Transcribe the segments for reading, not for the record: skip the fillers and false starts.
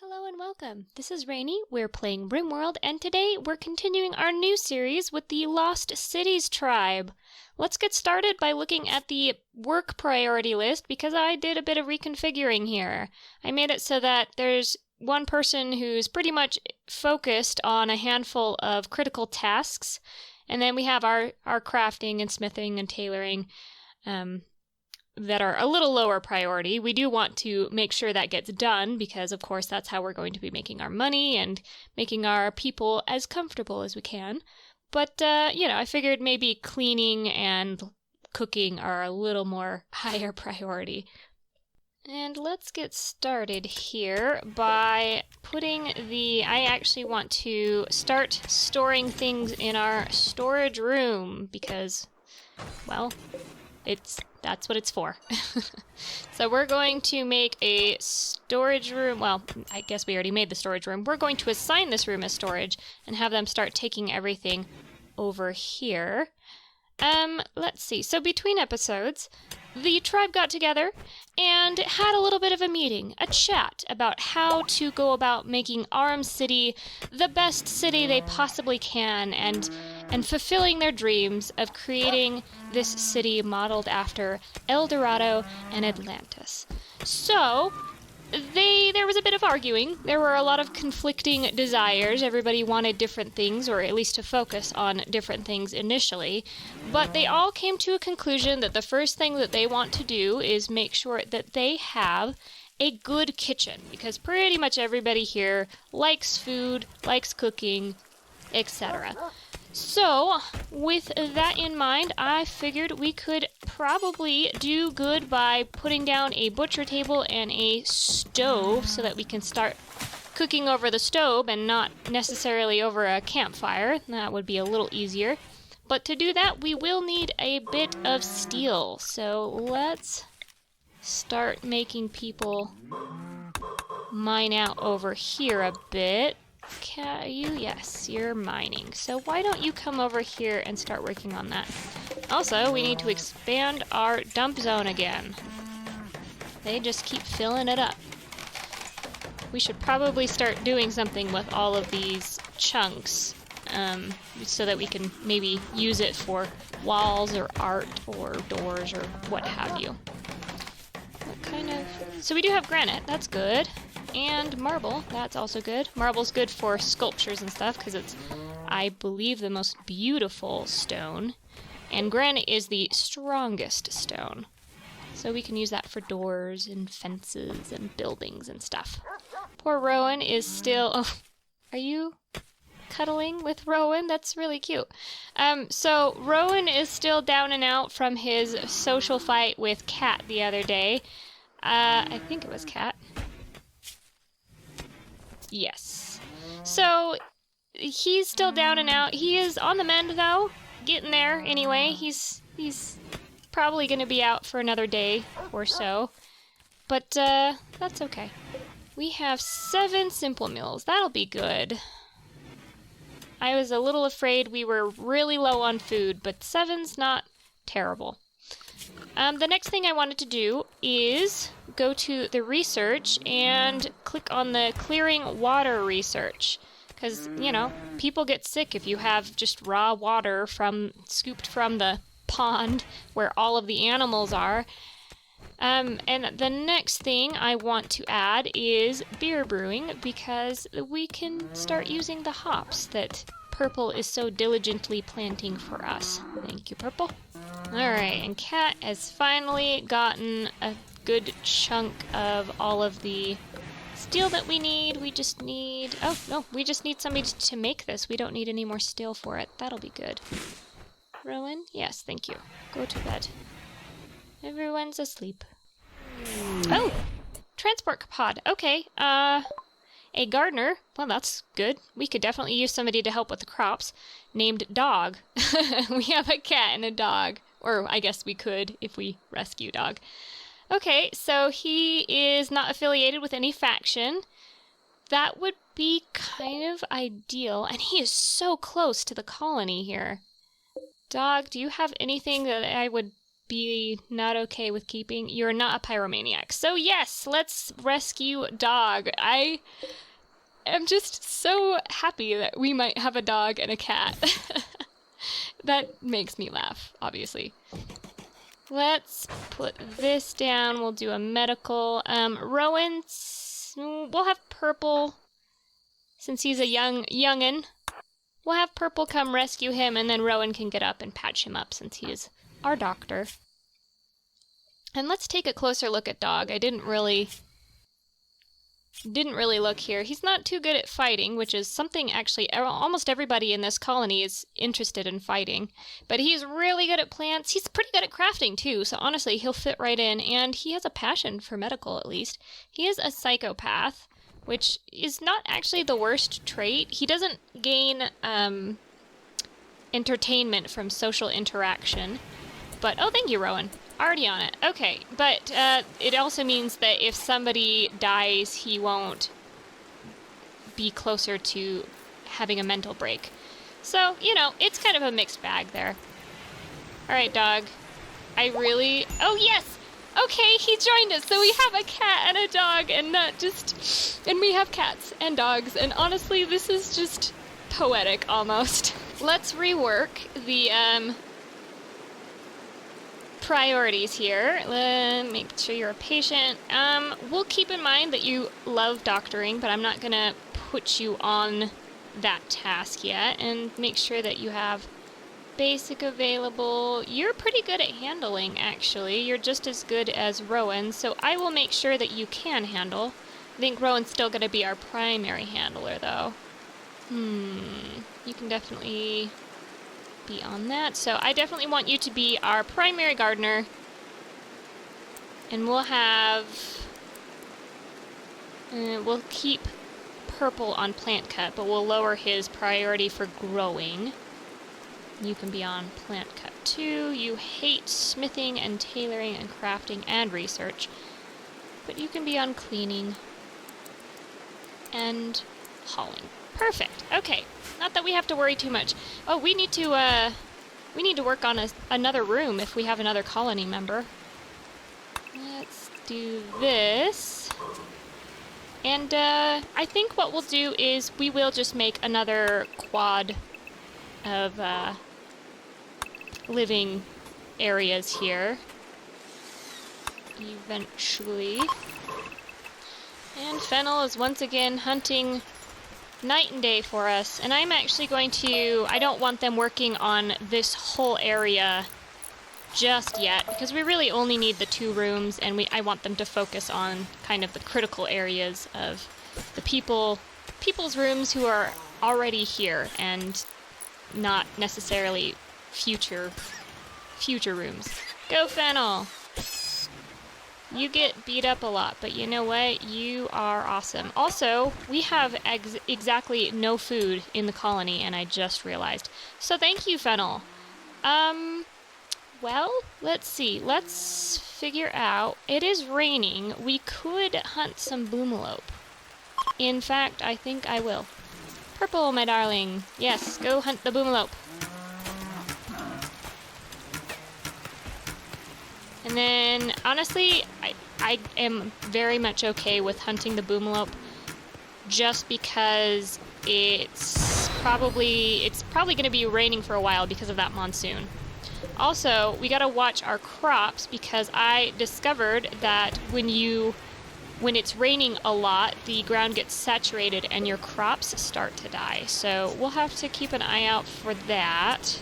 Hello and welcome. This is Rainy. We're playing Rimworld, and today we're continuing our new series with the Lost Cities tribe. Let's get started by looking at the work priority list because I did a bit of reconfiguring here. I made it so that there's one person who's pretty much focused on a handful of critical tasks, and then we have our crafting and smithing and tailoring that are a little lower priority. We do want to make sure that gets done because, of course, that's how we're going to be making our money and making our people as comfortable as we can. But, I figured maybe cleaning and cooking are a little more higher priority. And let's get started here by I actually want to start storing things in our storage room because, well, that's what it's for. So we're going to make a storage room. Well, I guess we already made the storage room. We're going to assign this room as storage and have them start taking everything over here. Let's see. So between episodes, the tribe got together and had a little bit of a meeting, a chat about how to go about making Aurum City the best city they possibly can and fulfilling their dreams of creating this city modeled after El Dorado and Atlantis. So, there was a bit of arguing. There were a lot of conflicting desires. Everybody wanted different things, or at least to focus on different things initially. But they all came to a conclusion that the first thing that they want to do is make sure that they have a good kitchen, because pretty much everybody here likes food, likes cooking, etc. So, with that in mind, I figured we could probably do good by putting down a butcher table and a stove so that we can start cooking over the stove and not necessarily over a campfire. That would be a little easier. But to do that, we will need a bit of steel. So let's start making people mine out over here a bit. Yes, you're mining. So why don't you come over here and start working on that? Also, we need to expand our dump zone again. They just keep filling it up. We should probably start doing something with all of these chunks so that we can maybe use it for walls or art or doors or what have you. So we do have granite. That's good. And marble, that's also good. Marble's good for sculptures and stuff because it's, I believe, the most beautiful stone. And granite is the strongest stone. So we can use that for doors and fences and buildings and stuff. Poor Rowan is still... Oh, are you cuddling with Rowan? That's really cute. So Rowan is still down and out from his social fight with Cat the other day. I think it was Cat. Yes. So, he's still down and out. He is on the mend, though. Getting there, anyway. He's probably going to be out for another day or so. But, that's okay. We have 7 simple meals. That'll be good. I was a little afraid we were really low on food, but 7's not terrible. The next thing I wanted to do is go to the research and click on the clearing water research. Because, people get sick if you have just raw water scooped from the pond where all of the animals are. And the next thing I want to add is beer brewing because we can start using the hops that Purple is so diligently planting for us. Thank you, Purple. Alright, and Cat has finally gotten a good chunk of all of the steel that we need. We just need... Oh, no, we just need somebody to make this. We don't need any more steel for it. That'll be good. Rowan? Yes, thank you. Go to bed. Everyone's asleep. Oh! Transport pod. Okay, a gardener. Well, that's good. We could definitely use somebody to help with the crops. Named Dog. We have a cat and a dog. Or I guess we could if we rescue Dog. Okay, so he is not affiliated with any faction. That would be kind of ideal. And he is so close to the colony here. Dog, do you have anything that I would be not okay with keeping? You're not a pyromaniac. So yes, let's rescue dog. I am just so happy that we might have a dog and a cat. That makes me laugh, obviously. Let's put this down. We'll do a medical. Rowan's, we'll have Purple, since he's a youngin'. We'll have Purple come rescue him, and then Rowan can get up and patch him up since he is our doctor. And let's take a closer look at Dog. I didn't really look here. He's not too good at fighting, which is something actually almost everybody in this colony is interested in fighting. But he's really good at plants. He's pretty good at crafting too, so honestly, he'll fit right in. And he has a passion for medical, at least. He is a psychopath, which is not actually the worst trait. He doesn't gain entertainment from social interaction. But, oh, thank you, Rowan. Already on it. Okay, but it also means that if somebody dies, he won't be closer to having a mental break. So, you know, it's kind of a mixed bag there. All right, Dog. Oh, yes! Okay, he joined us, so we have a cat and a dog, and we have cats and dogs, and honestly, this is just poetic, almost. Let's rework the, priorities here. Make sure you're a patient. We'll keep in mind that you love doctoring, but I'm not gonna put you on that task yet, and make sure that you have basic available. You're pretty good at handling, actually. You're just as good as Rowan, so I will make sure that you can handle. I think Rowan's still gonna be our primary handler, though. You can definitely be on that. So I definitely want you to be our primary gardener. And we'll keep Purple on plant cut, but we'll lower his priority for growing. You can be on plant cut too. You hate smithing and tailoring and crafting and research, but you can be on cleaning and hauling. Perfect. Okay. Not that we have to worry too much. Oh, we need to work on another room if we have another colony member. Let's do this. And I think what we'll do is we will just make another quad of living areas here eventually. And Fennel is once again hunting night and day for us, and I'm actually going to, I don't want them working on this whole area just yet, because we really only need the 2 rooms, and I want them to focus on kind of the critical areas of the people's rooms who are already here, and not necessarily future rooms. Go Fennel! You get beat up a lot, but you know what? You are awesome. Also, we have exactly no food in the colony, and I just realized. So thank you, Fennel. Well, let's see. Let's figure out. It is raining. We could hunt some boomalope. In fact, I think I will. Purple, my darling. Yes, go hunt the boomalope. And then, honestly, I am very much okay with hunting the boomalope, just because it's probably going to be raining for a while because of that monsoon. Also, we got to watch our crops, because I discovered that when it's raining a lot, the ground gets saturated and your crops start to die. So we'll have to keep an eye out for that.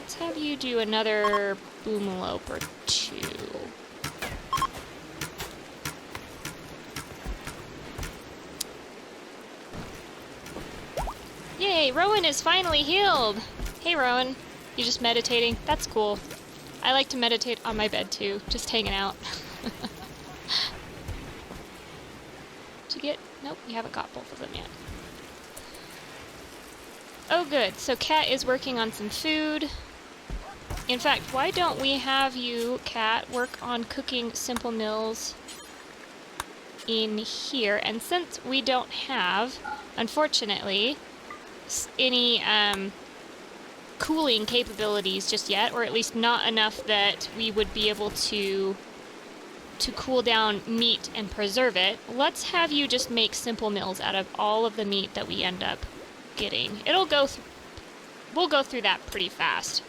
Let's have you do another boomalope or 2. Yay, Rowan is finally healed! Hey Rowan, you just meditating? That's cool. I like to meditate on my bed too, just hanging out. Did you get... Nope, you haven't got both of them yet. Oh good, so Cat is working on some food. In fact, why don't we have you, Cat, work on cooking simple meals in here? And since we don't have, unfortunately, any cooling capabilities just yet, or at least not enough that we would be able to cool down meat and preserve it. Let's have you just make simple meals out of all of the meat that we end up getting. We'll go through that pretty fast.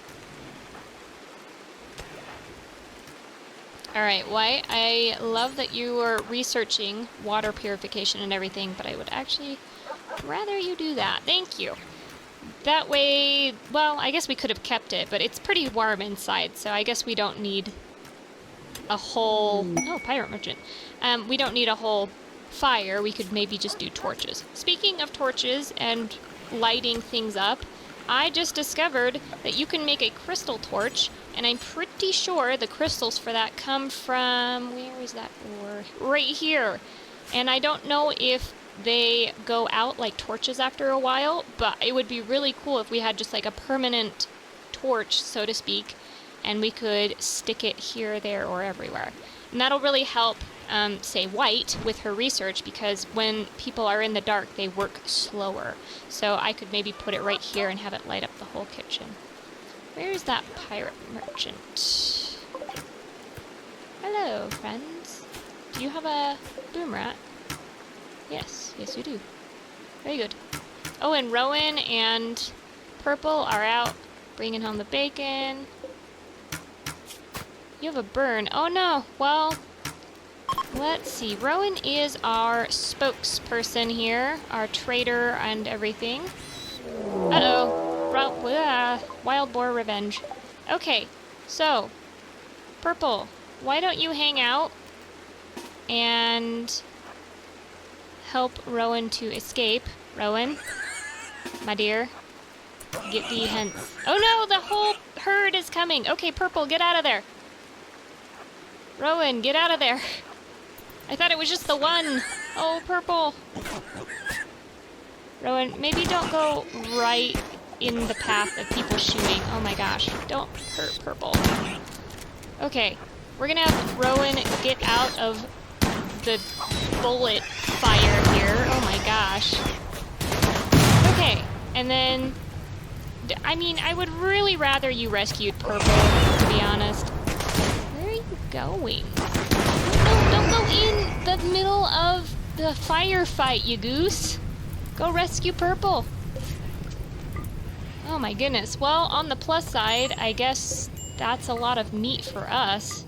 Alright, White, I love that you are researching water purification and everything, but I would actually rather you do that. Thank you. That way, well, I guess we could have kept it, but it's pretty warm inside, so I guess we don't need a whole... Oh, pirate merchant. We don't need a whole fire. We could maybe just do torches. Speaking of torches and lighting things up, I just discovered that you can make a crystal torch, and I'm pretty sure the crystals for that come from... Where is that ore? Right here. And I don't know if they go out like torches after a while, but it would be really cool if we had just like a permanent torch, so to speak, and we could stick it here, there, or everywhere. And that'll really help, say, White with her research, because when people are in the dark, they work slower. So I could maybe put it right here and have it light up the whole kitchen. Where's that pirate merchant? Hello, friends. Do you have a boom rat? Yes, yes you do. Very good. Oh, and Rowan and Purple are out bringing home the bacon. You have a burn. Oh no, well, let's see. Rowan is our spokesperson here, our trader and everything. Uh-oh. Wild boar revenge. Okay, so, Purple, why don't you hang out and help Rowan to escape? Rowan, my dear, get the hens. Oh no, the whole herd is coming. Okay, Purple, get out of there. Rowan, get out of there. I thought it was just the one. Oh, Purple. Rowan, maybe don't go right in the path of people shooting. Oh my gosh, don't hurt Purple. Okay, we're gonna have Rowan get out of the bullet fire here. Oh my gosh. Okay, and then, I mean, I would really rather you rescued Purple, to be honest. Where are you going? No, don't go in the middle of the firefight, you goose. Go rescue Purple. Oh my goodness. Well, on the plus side, I guess that's a lot of meat for us.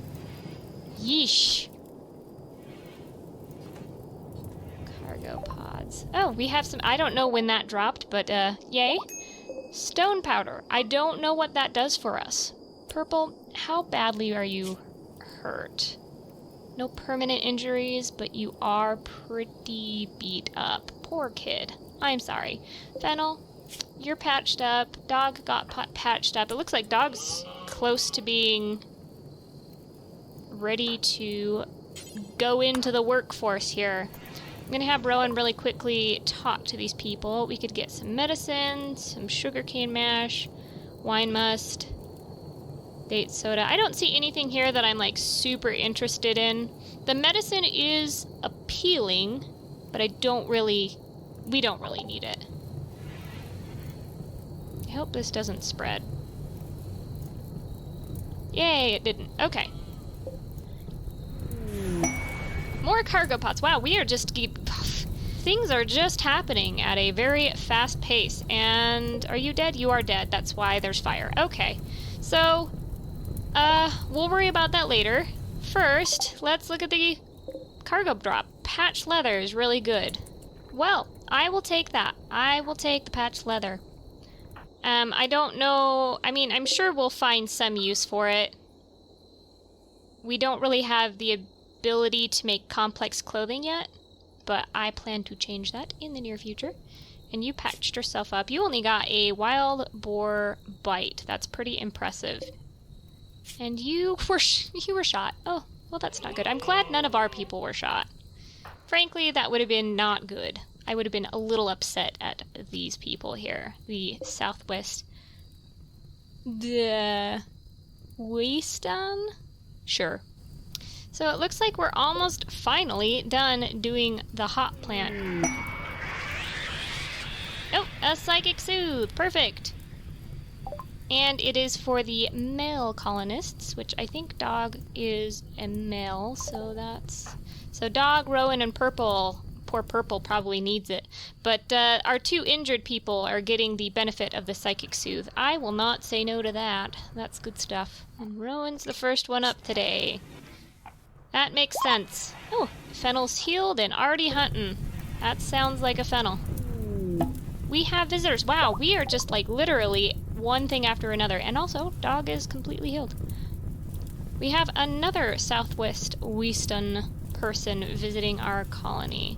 Yeesh. Cargo pods. Oh, we have some... I don't know when that dropped, but, yay. Stone powder. I don't know what that does for us. Purple, how badly are you hurt? No permanent injuries, but you are pretty beat up. Poor kid. I'm sorry. Fennel, you're patched up. Dog got patched up. It looks like Dog's close to being ready to go into the workforce here. I'm gonna have Rowan really quickly talk to these people. We could get some medicine, some sugarcane mash, wine must, date soda. I don't see anything here that I'm like super interested in. The medicine is appealing, but we don't really need it. I hope this doesn't spread. Yay, it didn't. Okay. More cargo pots. Wow, we are just... Things are just happening at a very fast pace. And are you dead? You are dead. That's why there's fire. Okay. So, we'll worry about that later. First, let's look at the cargo drop. Patch leather is really good. Well, I will take that. I will take the patch leather. I don't know... I mean, I'm sure we'll find some use for it. We don't really have the ability to make complex clothing yet, but I plan to change that in the near future. And you patched yourself up. You only got a wild boar bite. That's pretty impressive. And you were shot. Oh, well, that's not good. I'm glad none of our people were shot. Frankly, that would have been not good. I would have been a little upset at these people here. The Southwest... The... Wayston? Sure. So it looks like we're almost finally done doing the hot plant. Oh, a psychic soothe. Perfect. And it is for the male colonists, which I think dog is a male, so that's... So dog, Rowan, and Purple. Poor Purple probably needs it. But our 2 injured people are getting the benefit of the Psychic Soothe. I will not say no to that. That's good stuff. And Rowan's the first one up today. That makes sense. Oh, Fennel's healed and already hunting. That sounds like a Fennel. We have visitors. Wow, we are just like literally one thing after another. And also, dog is completely healed. We have another Southwest Weston person visiting our colony.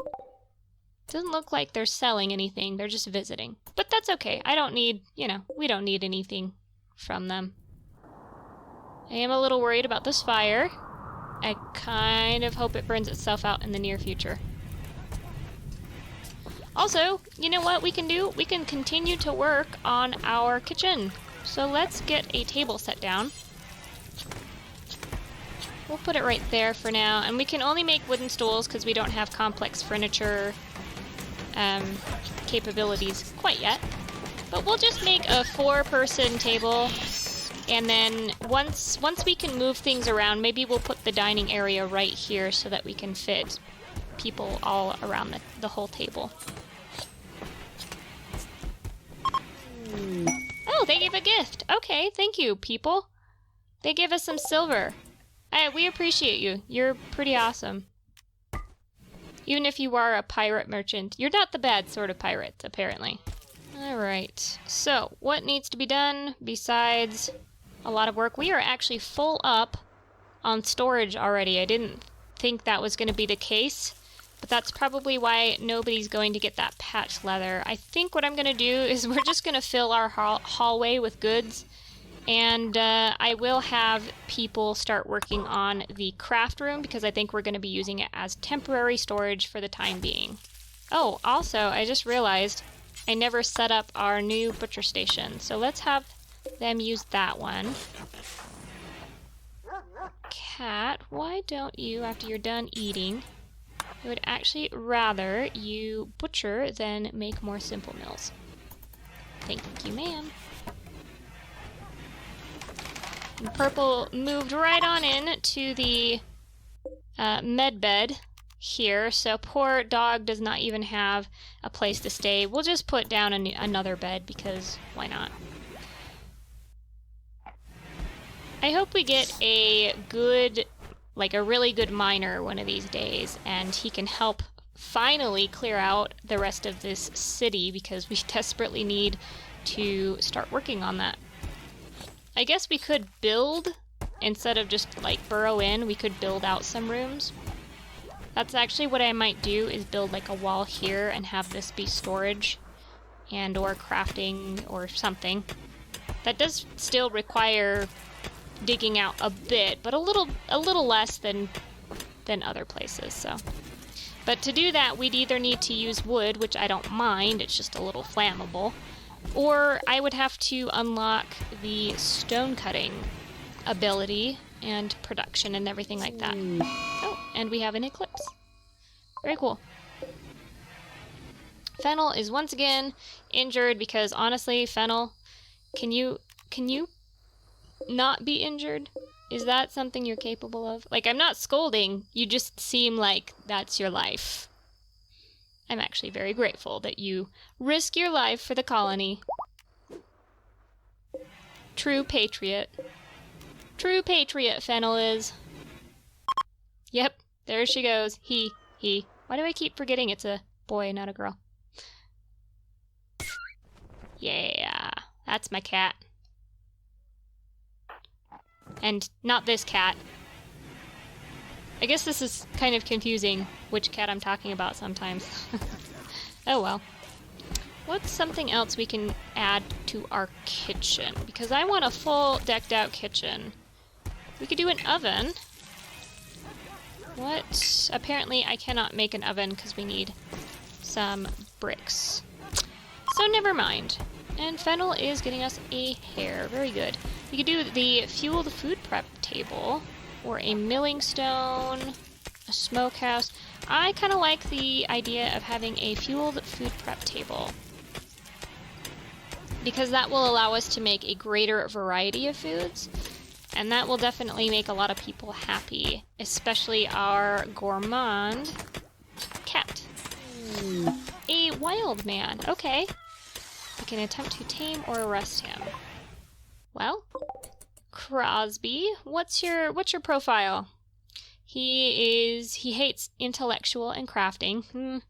Doesn't look like they're selling anything. They're just visiting. But that's okay. I don't need, you know, we don't need anything from them. I am a little worried about this fire. I kind of hope it burns itself out in the near future. Also, you know what we can do? We can continue to work on our kitchen. So let's get a table set down. We'll put it right there for now. And we can only make wooden stools because we don't have complex furniture capabilities quite yet. But we'll just make a 4-person table. And then once we can move things around, maybe we'll put the dining area right here so that we can fit people all around the whole table. Oh, they gave a gift. Okay, thank you, people. They gave us some silver. We appreciate you. You're pretty awesome. Even if you are a pirate merchant, you're not the bad sort of pirate, apparently. Alright, so what needs to be done besides a lot of work? We are actually full up on storage already. I didn't think that was going to be the case, but that's probably why nobody's going to get that patch leather. I think what I'm going to do is we're just going to fill our hallway with goods, and I will have people start working on the craft room because I think we're going to be using it as temporary storage for the time being. Oh, also, I just realized I never set up our new butcher station, so let's have them use that one. Cat, why don't you, after you're done eating, I would actually rather you butcher than make more simple meals. Thank you, ma'am. And Purple moved right on in to the med bed here, so poor dog does not even have a place to stay. We'll just put down another bed because why not? I hope we get a good, like a really good miner one of these days, and he can help finally clear out the rest of this city because we desperately need to start working on that. I guess we could build, instead of just like burrow in, we could build out some rooms. That's actually what I might do, is build like a wall here and have this be storage and or crafting or something. That does still require digging out a bit, but a little less than other places, so. But to do that, we'd either need to use wood, which I don't mind, it's just a little flammable, or I would have to unlock the stone cutting ability and production and everything like that. Oh, and we have an eclipse. Very cool. Fennel is once again injured because honestly, Fennel, can you not be injured? Is that something you're capable of? Like, I'm not scolding, you just seem like that's your life. I'm actually very grateful that you risk your life for the colony. True patriot. True patriot, Fennel is. Yep, there she goes. He. Why do I keep forgetting it's a boy, not a girl? Yeah, that's my cat. And not this cat. I guess this is kind of confusing which cat I'm talking about sometimes. Oh well. What's something else we can add to our kitchen? Because I want a full decked out kitchen. We could do an oven. What? Apparently I cannot make an oven because we need some bricks. So never mind. And Fennel is getting us a hair. Very good. We could do the fueled food prep table, or a milling stone, a smokehouse. I kind of like the idea of having a fueled food prep table. because that will allow us to make a greater variety of foods, and that will definitely make a lot of people happy, especially our gourmand cat. A wild man. Okay. We can attempt to tame or arrest him. Well, Crosby, what's your profile? He hates intellectual and crafting.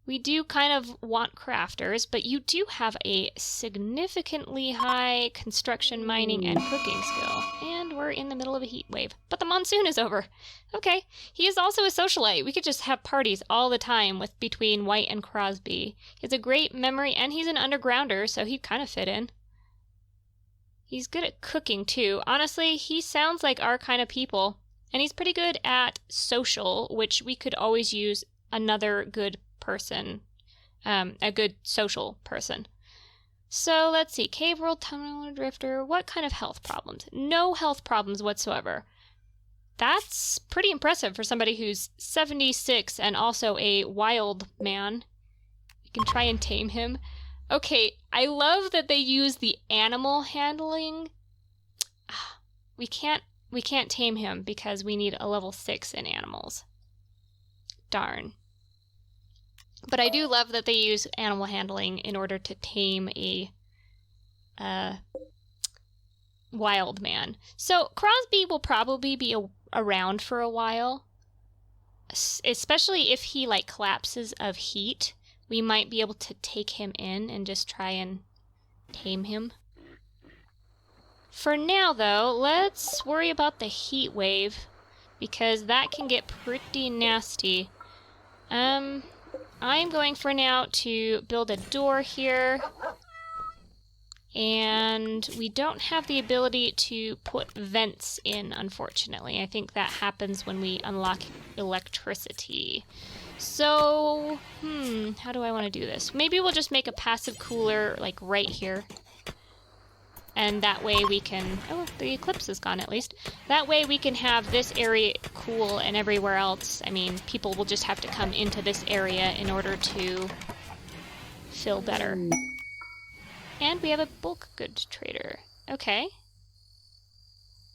We do kind of want crafters, but you do have a significantly high construction, mining, and cooking skill. And we're in the middle of a heat wave. But the monsoon is over. Okay. He is also a socialite. We could just have parties all the time between White and Crosby. He has a great memory, and he's an undergrounder, so he'd kind of fit in. He's good at cooking, too. Honestly, he sounds like our kind of people. And he's pretty good at social, which we could always use another good person, a good social person. So let's see, Cave World, Tunnel Drifter, what kind of health problems? No health problems whatsoever. That's pretty impressive for somebody who's 76 and also a wild man. We can try and tame him. Okay, I love that they use the animal handling. We can't tame him because we need a level 6 in animals. Darn. But I do love that they use animal handling in order to tame a wild man. So Crosby will probably be around for a while, especially if he like collapses of heat. We might be able to take him in and just try and tame him. For now, though, let's worry about the heat wave, because that can get pretty nasty. I'm going for now to build a door here, and we don't have the ability to put vents in, unfortunately. I think that happens when we unlock electricity. So, how do I want to do this? Maybe we'll just make a passive cooler, like, right here. And that way we can... Oh, the eclipse is gone, at least. That way we can have this area cool and everywhere else. I mean, people will just have to come into this area in order to feel better. And we have a bulk goods trader. Okay.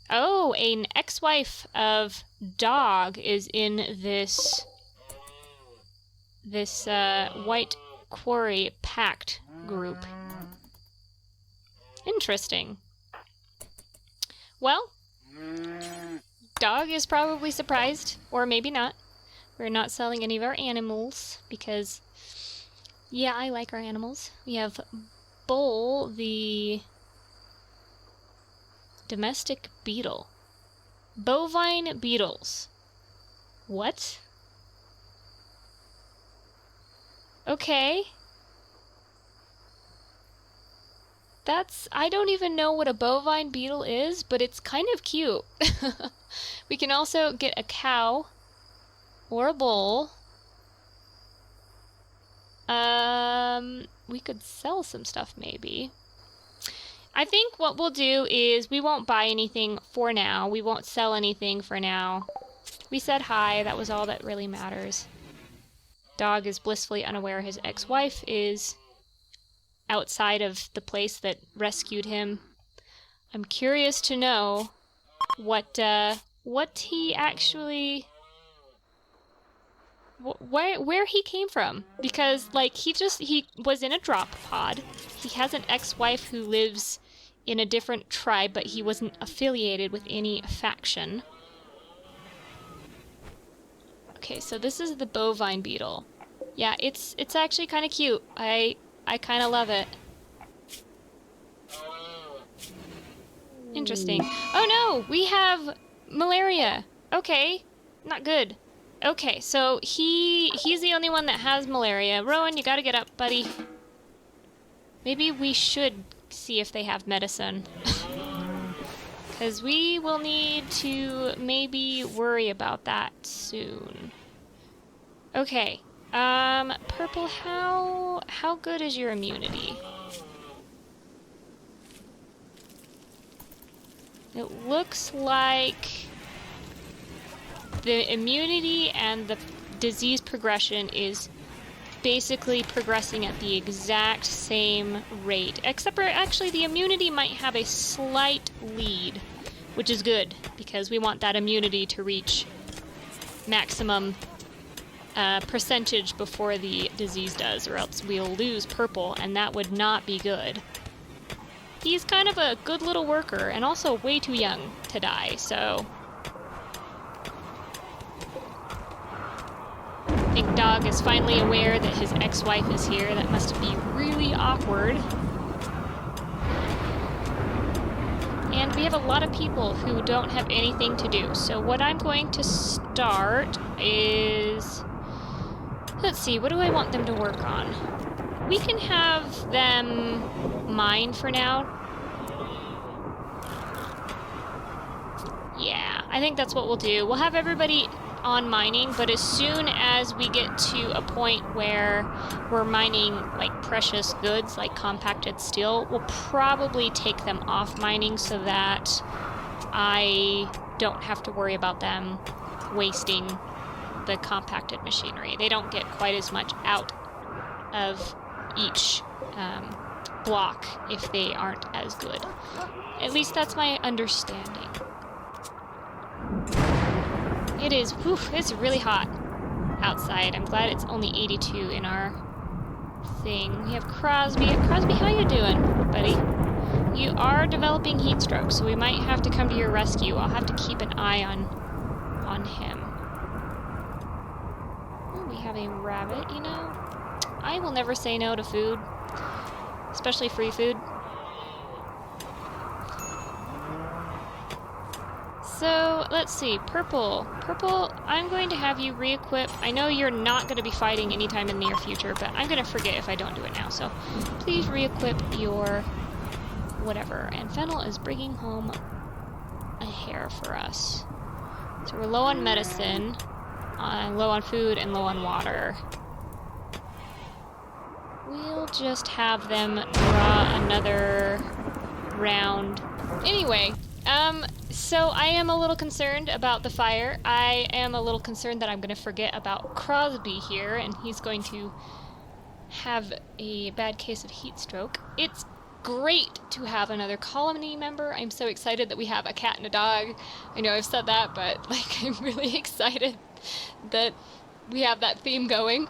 Oh, an ex-wife of Dog is in this White Quarry Pact group. Interesting. Well, Dog is probably surprised, or maybe not. We're not selling any of our animals because, yeah, I like our animals. We have Bull, the domestic beetle. Bovine beetles. What? Okay. I don't even know what a bovine beetle is, but it's kind of cute. We can also get a cow or a bull. We could sell some stuff maybe. I think what we'll do is we won't buy anything for now. We won't sell anything for now. We said hi, that was all that really matters. Dog is blissfully unaware his ex-wife is outside of the place that rescued him. I'm curious to know what he actually... where he came from. Because, like, he was in a drop pod. He has an ex-wife who lives in a different tribe, but he wasn't affiliated with any faction. Okay, so this is the bovine beetle. Yeah, it's actually kind of cute. I kind of love it. Interesting. Oh no! We have malaria! Okay. Not good. Okay, so he's the only one that has malaria. Rowan, you gotta get up, buddy. Maybe we should see if they have medicine. Because we will need to maybe worry about that soon. Okay. Purple, how good is your immunity? It looks like the immunity and the disease progression is basically progressing at the exact same rate, except for actually the immunity might have a slight lead, which is good, because we want that immunity to reach maximum percentage before the disease does, or else we'll lose Purple, and that would not be good. He's kind of a good little worker, and also way too young to die, so... Big Dog is finally aware that his ex-wife is here. That must be really awkward. And we have a lot of people who don't have anything to do. So what I'm going to start is... Let's see, what do I want them to work on? We can have them mine for now. Yeah, I think that's what we'll do. We'll have everybody on mining, but as soon as we get to a point where we're mining like precious goods like compacted steel, we'll probably take them off mining so that I don't have to worry about them wasting the compacted machinery. They don't get quite as much out of each block if they aren't as good. At least that's my understanding. It is, whew, it's really hot outside. I'm glad it's only 82 in our thing. We have Crosby. Crosby, how you doing, buddy? You are developing heat stroke, so we might have to come to your rescue. I'll have to keep an eye on him. Oh, we have a rabbit, you know? I will never say no to food, especially free food. So, let's see, Purple. Purple, I'm going to have you re-equip. I know you're not going to be fighting anytime in the near future, but I'm going to forget if I don't do it now. So, please re-equip your whatever. And Fennel is bringing home a hair for us. So we're low on medicine, low on food, and low on water. We'll just have them draw another round. Anyway, so I am a little concerned about the fire. I am a little concerned that I'm going to forget about Crosby here, and he's going to have a bad case of heat stroke. It's great to have another colony member. I'm so excited that we have a cat and a dog. I know I've said that, but like I'm really excited that we have that theme going.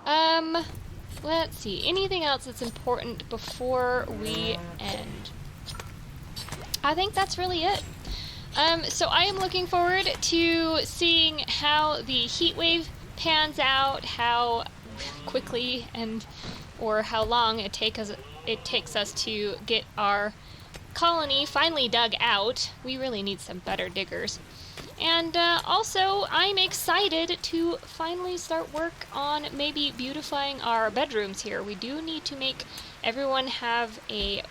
Let's see. Anything else that's important before we end? I think that's really it. So I am looking forward to seeing how the heat wave pans out, how quickly or how long it takes us to get our colony finally dug out. We really need some better diggers. And also, I'm excited to finally start work on maybe beautifying our bedrooms here. We do need to make everyone have a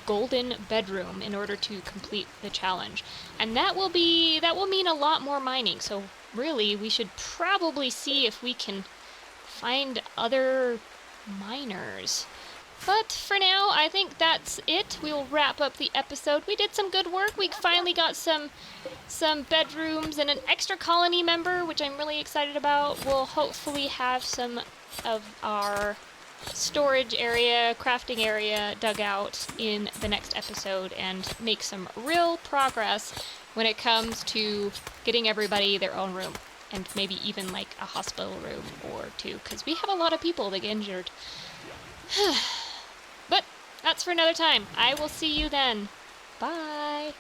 golden bedroom in order to complete the challenge. And that will mean a lot more mining. So really, we should probably see if we can find other miners. But for now, I think that's it. We'll wrap up the episode. We did some good work. We finally got some bedrooms and an extra colony member, which I'm really excited about. We'll hopefully have some of our storage area, crafting area dug out in the next episode and make some real progress when it comes to getting everybody their own room. And maybe even like a hospital room or two, because we have a lot of people that get injured. But that's for another time. I will see you then. Bye.